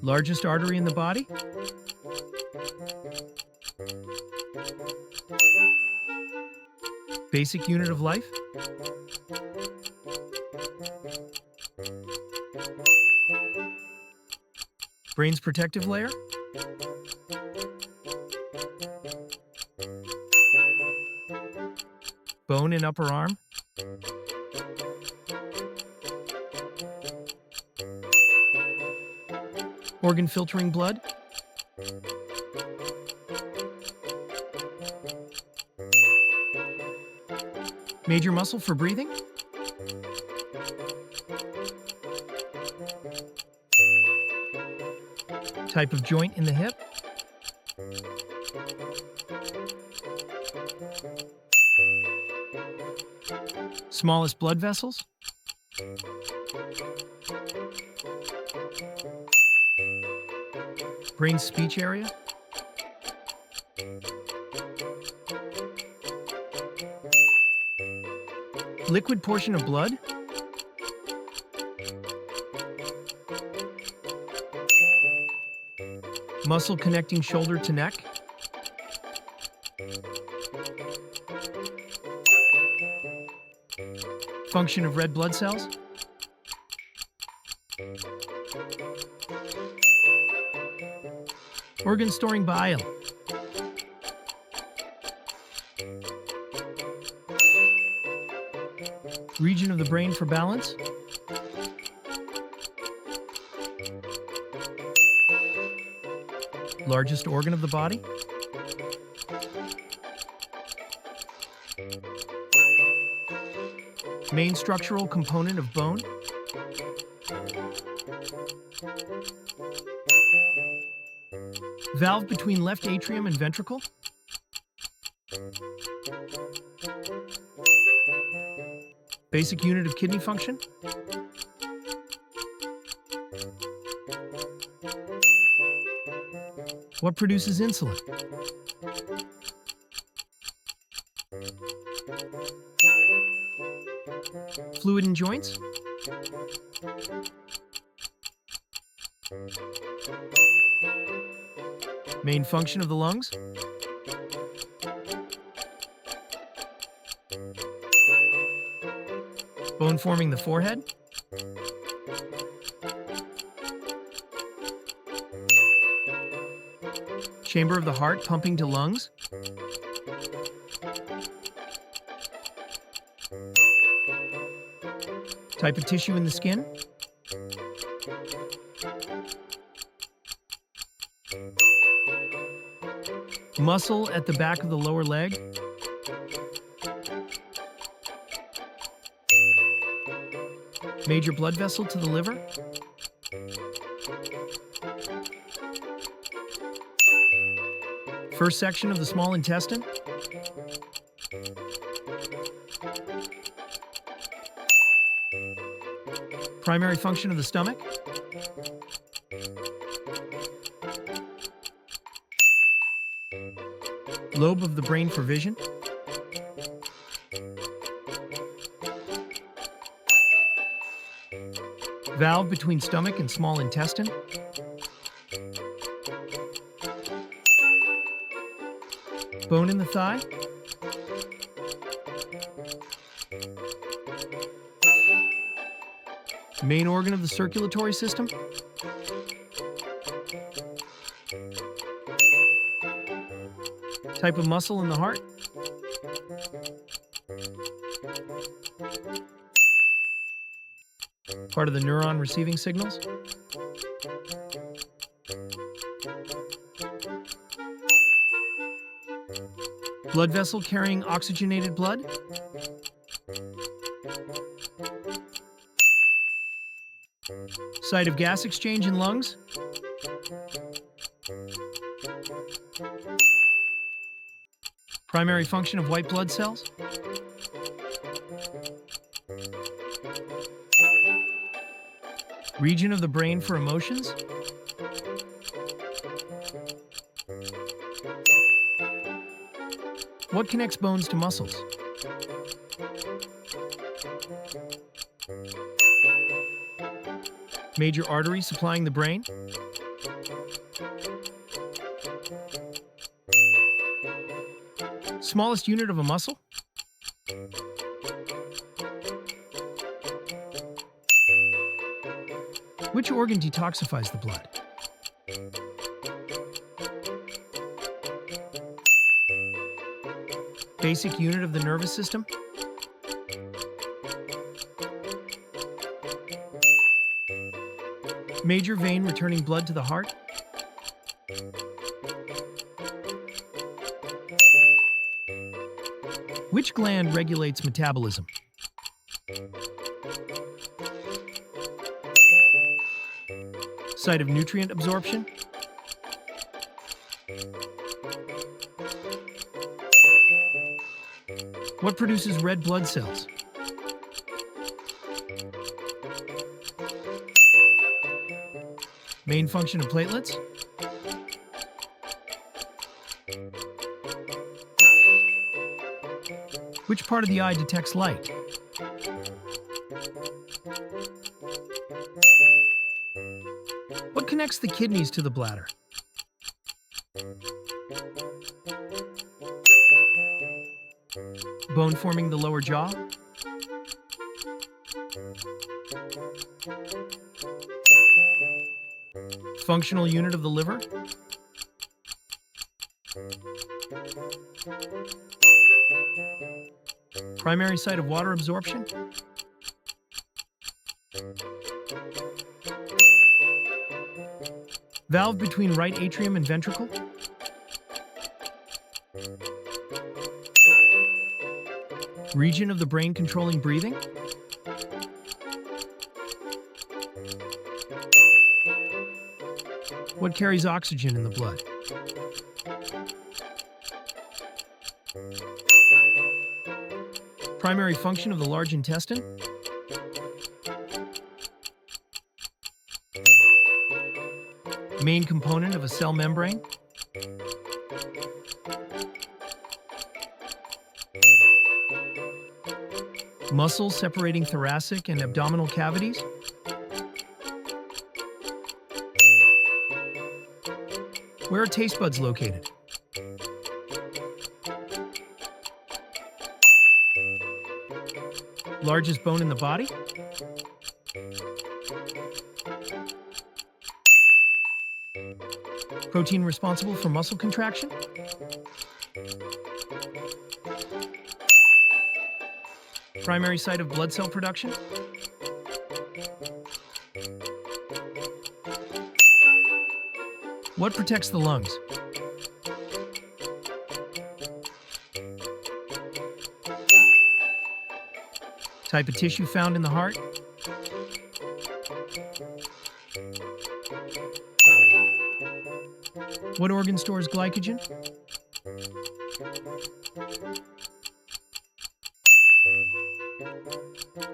Largest artery in the body? Basic unit of life? Brain's protective layer? Bone in upper arm? Organ filtering blood? Major muscle for breathing? Type of joint in the hip? Smallest blood vessels? Brain speech area? Liquid portion of blood? Muscle connecting shoulder to neck? Function of red blood cells? Organ storing bile? Region of the brain for balance? Largest organ of the body? Main structural component of bone? Valve between left atrium and ventricle? Basic unit of kidney function? What produces insulin? Fluid in joints? Main function of the lungs? Bone forming the forehead? Chamber of the heart pumping to lungs? Type of tissue in the skin? Muscle at the back of the lower leg? Major blood vessel to the liver? First section of the small intestine? Primary function of the stomach? Lobe of the brain for vision? Valve between stomach and small intestine? Bone in the thigh? Main organ of the circulatory system? Type of muscle in the heart? Part of the neuron receiving signals? Blood vessel carrying oxygenated blood? Site of gas exchange in lungs? Primary function of white blood cells? Region of the brain for emotions? What What connects bones to muscles? Major artery supplying the brain? Smallest unit of a muscle? Which organ detoxifies the blood? Basic unit of the nervous system? Major vein returning blood to the heart? Which gland regulates metabolism? Site of nutrient absorption? What produces red blood cells? Main function of platelets? Which part of the eye detects light? What connects the kidneys to the bladder? Bone forming the lower jaw? Functional unit of the liver? Primary site of water absorption? Valve between right atrium and ventricle? Region of the brain controlling breathing? What carries oxygen in the blood? Primary function of the large intestine? Main component of a cell membrane? Muscles separating thoracic and abdominal cavities? Where are taste buds located? Largest bone in the body? Protein responsible for muscle contraction? Primary site of blood cell production? What protects the lungs? Type of tissue found in the heart? What organ stores glycogen?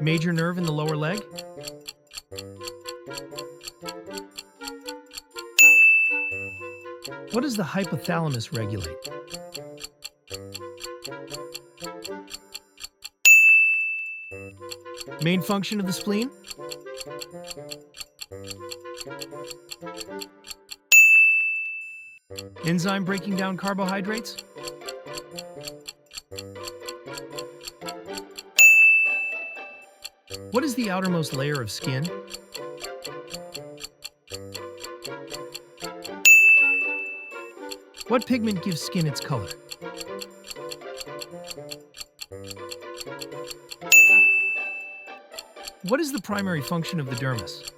Major nerve in the lower leg? What does the hypothalamus regulate? Main function of the spleen? Enzyme breaking down carbohydrates? What is the outermost layer of skin? What pigment gives skin its color? What is the primary function of the dermis?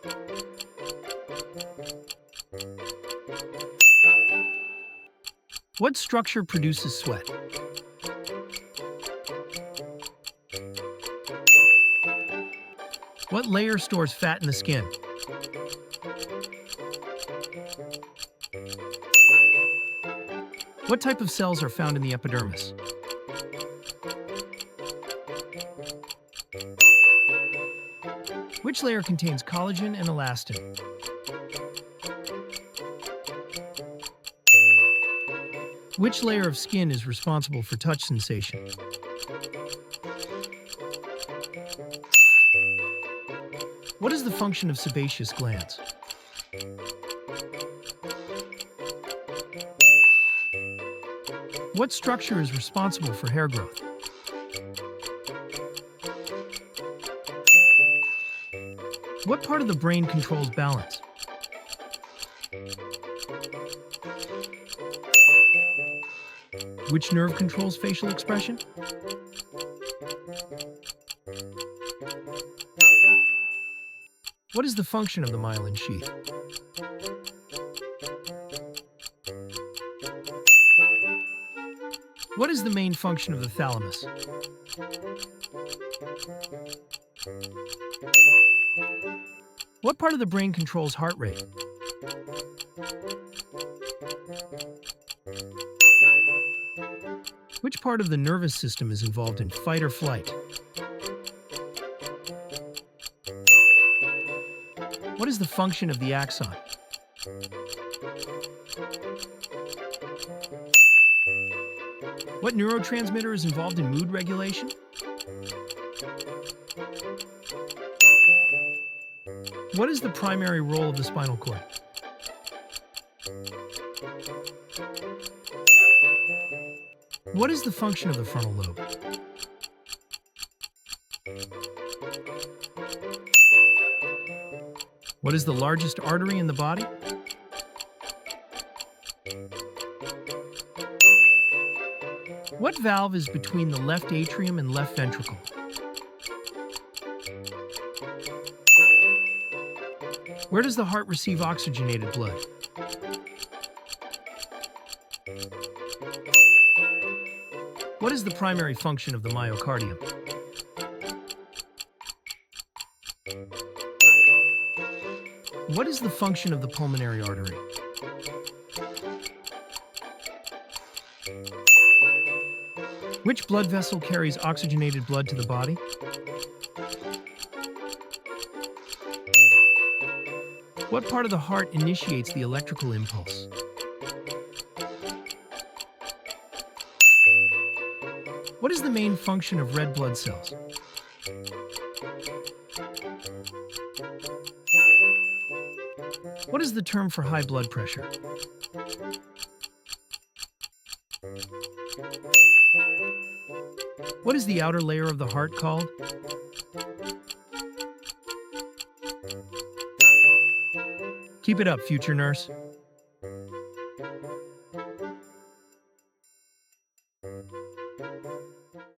What structure produces sweat? What layer stores fat in the skin? What type of cells are found in the epidermis? Which layer contains collagen and elastin? Which layer of skin is responsible for touch sensation? What is the function of sebaceous glands? What structure is responsible for hair growth? What part of the brain controls balance? Which nerve controls facial expression? What is the function of the myelin sheath? What is the main function of the thalamus? What part of the brain controls heart rate? Which part of the nervous system is involved in fight or flight? What is the function of the axon? What neurotransmitter is involved in mood regulation? What is the primary role of the spinal cord? What is the function of the frontal lobe? What is the largest artery in the body? What valve is between the left atrium and left ventricle? Where does the heart receive oxygenated blood? What is the primary function of the myocardium? What is the function of the pulmonary artery? Which blood vessel carries oxygenated blood to the body? What part of the heart initiates the electrical impulse? What is the main function of red blood cells? What is the term for high blood pressure? What is the outer layer of the heart called? Keep it up, future nurse.